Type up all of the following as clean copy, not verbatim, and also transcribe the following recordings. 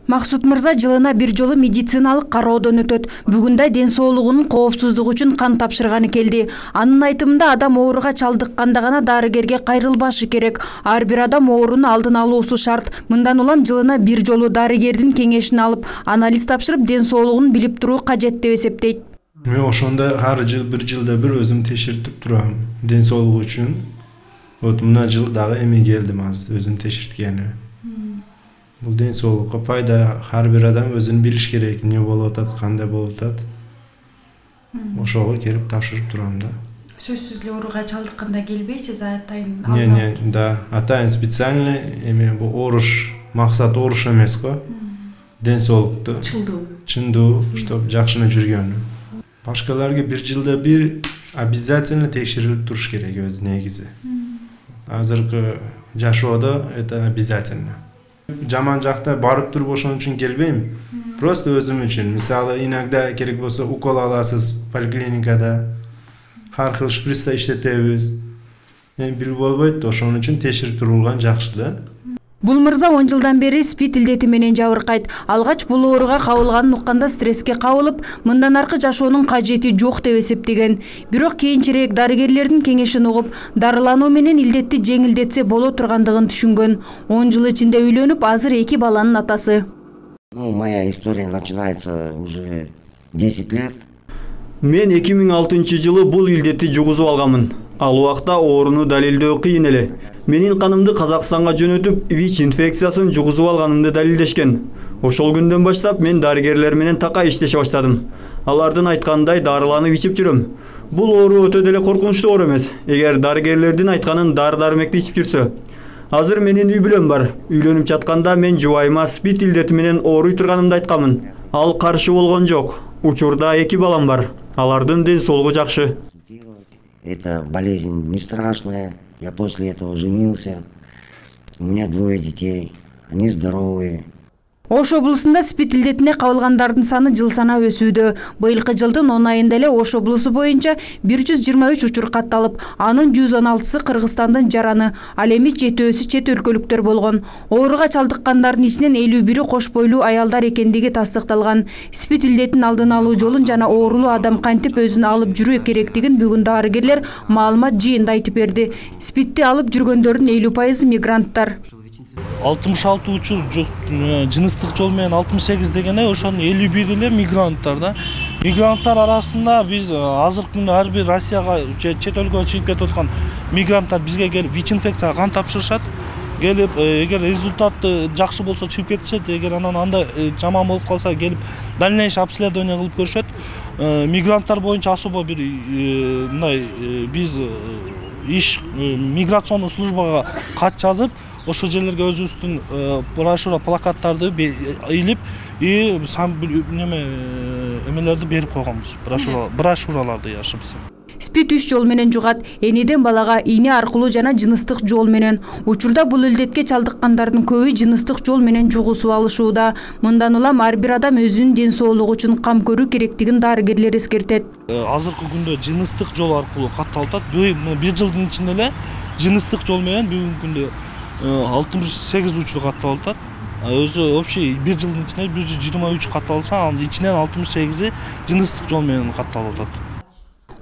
Максут мырза жылына бир жолу медициналык кароодон өтөт. Бүгүндө ден соолугунун коопсуздугу үчүн кан тапшырганы келди. Анын айтымында адам ооруга чалдыкканда гана дарыгерге кайрылбашы керек. Ар бир адам оорунун алдын алуусу шарт. Мындан улам жылына бир жолу дарыгердин кеңешин алып, анализ тапшырып, ден соолугун билип туруу кажет деп эсептейт. Мен ошондо ар жыл бир жылда бир өзүм текшертип турам ден соолугу үчүн. Вот мына жыл дагы эми келдим азыр өзүм текшерткени. Бул ден соолукка пайда, ар бир адам өзүн билиш керек, эмне болуп атат, кандай болуп атат. Ошого келип тапшырып турам да. Сөзсүз эле ооруга чалдыкканда келбейсиз, атайын? Не, да, атайын специально эми бул ооруш, максат ооруш эмес го. Ден соолукту чындуу, чтобы жакшына жүргөнү. Башкаларга бир жылда бир обязательно текшерилип туруш керек өзү негизи. Азыркы жашоодо это обязательно. Жаман жакта барып туруп ошон үчүн келбейм. Просто өзүм үчүн. Мисалы, иногда керек болсо укол аласыз поликлиникада. Ар кыл шприцта иштетебиз. Эми билип болбойт, ошон үчүн текшерип турулган жакшы да. Бул мырза 10 жылдан бери спид илдети менен жабыркайт. Алгач бул ооруга кабылганын укканда стресске кабылып, мындан аркы жашоонун кажети жок деп эсептеген. Бирок кийинчерээк дарыгерлердин кеңешин угуп, дарылануу менен илдетти жеңилдетсе боло тургандыгын түшүнгөн. 10 жыл ичинде үйлөнүп, азыр 2 баланын атасы. Моя история начинается уже 10 лет. Мен 2006 жылы бул илдетти жугузуп алганмын. Ал убакта ооруну далилдөө кыйын эле. Менин канымды Казакстанга жөнөтүп, ВИЧ инфекциясын жугузуп алганымды далилдешкен. Ошол күндөн баштап мен дарыгерлер менен такай иштеше баштадым. Алардын айтканындай дарыланып ичип жүрөм. Бул оору өтө деле коркунучтуу оору эмес. Эгер дарыгерлердин айтканын дары-дармекти ичип жүрсө. Азыр менин үй бүлөм бар. Үйлөнүп жатканда мен жубайыма спид илдети менен ооруй турганымды айтканмын. Ал каршы болгон жок. Учурда 2 балам бар. Алардын ден соолугу жакшы. Это болезнь не страшная. Я после этого женился. У меня 2 детей. Они здоровые. Ош облусунда спид илдетине кабылгандардын саны жыл санап өсүүдө. Быйылкы жылдын 10 айында эле Ош облусу боюнча 123 учур катталып, анын 116сы Кыргызстандын жараны, ал эми 7-өсү чет өлкөлүктөр болгон. Ооруга чалдыккандардын ичинен 51-и кош бойлуу аялдар экендиги тастыкталган. Спид илдетин алдын алуу жолун жана оорулуу адам кантип өзүн алып жүрүү керектигин бүгүн дарыгерлер маалымат жыйында айтып берди. Спидти алып жүргөндөрдүн 50% мигранттар. 66 учур жыныстык жол менен 68 дегене ошонун 51 эле мигранттар да. Мигранттар арасында биз азыркы күндө ар бир Россияга чет өлкөгө чыгып кетип аткан мигранттар бизге келип ВИЧ инфекцияга кан тапшырышат. Келип, эгер результаты жакшы болсо чыгып кетишет, эгер анан андай жаман болуп калса келип дальнейшее обследование кылып көрүшөт. Мигранттар боюнча особо бир мындай биз миграционный службага кат жазып, ошол жерлерге өзүбүздүн брошюра плакаттарды илип, эмелерди берип койгонбуз. Брошюраларды ошибся. Спид 3 жол менен жугат. Энеден балага ийне аркылуу жана жыныстык жол менен. Учурда бул илдетке чалдыккандардын көбү жыныстык жол менен жугусуп алышууда. Мындан улам ар бир адам өзүнүн ден соолугу үчүн кам көрүү керектигин дарыгерлер эскертет. Азыркы күндө жыныстык жол аркылуу катталып атат. Бир жылдын ичинде эле жыныстык жол менен бүгүнкү күндө 68 учур катталып атат. Өзү общий бир жылдын ичинде 123 катталса, анын ичинен 68и жыныстык жол менен катталып атат.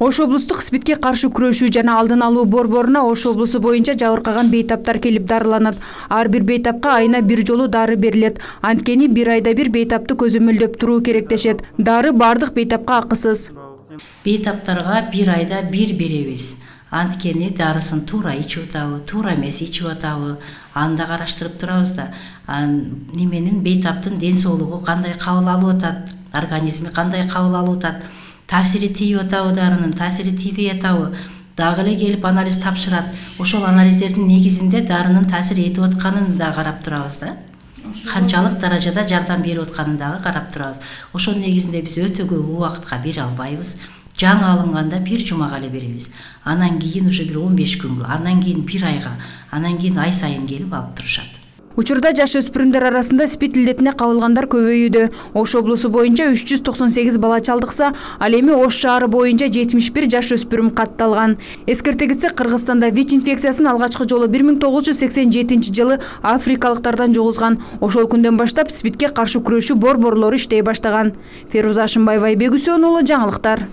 Ош облустук спидке каршы күрөшүү жана алдын алуу борборуна Ош облусу боюнча жабыркаган бейтаптар келип дарыланат. Ар бир бейтапка айына бир жолу дары берилет. Анткени бир айда бир бейтапты көзөмөлдөп туруу керектешет. Дары бардык бейтапка акысыз. Бейтаптарга бир айда бир беребиз. Анткени дарысын туура ичип атабы, туура эмес ичип атабы, аны да караштырып турабыз да. Неменин бейтаптын ден соолугу кандай кабыл алып атат, организми кандай кабыл алып атат, таасири тийип атабы, дарынын таасири тийбей атабы, дагы эле келип анализ тапшырат. Ошол анализдердин негизинде дарынын таасир этип атканын да карап турабыз да. Канчалык даражада жардам берип атканын дагы карап турабыз. Ошонун негизинде биз өтө көп убакытка бере албайбыз. Жаңы алынганда бир жумага эле беребиз. Анан кийин уже бир 15 күнгө, анан кийин бир айга, анан кийин ай сайын келип алып турушат. Учурда жаш өспүрүмдөр арасында СПИД илдетине кабылгандар көбөйүүдө. Ош облусу боюнча 398 бала чалдыкса, ал эми Ош шаары боюнча 71 жаш өспүрүм катталган. Эскерте кетсек, Кыргызстанда ВИЧ инфекциясын алгачкы жолу 1987 африкалыктардан жугузган. Ошол күндөн баштап СПИДке каршы күрөшүү борборлору иштей баштаган. Феруза Ашымбаева, Айбек Үсөнұлы, жаңылыктар.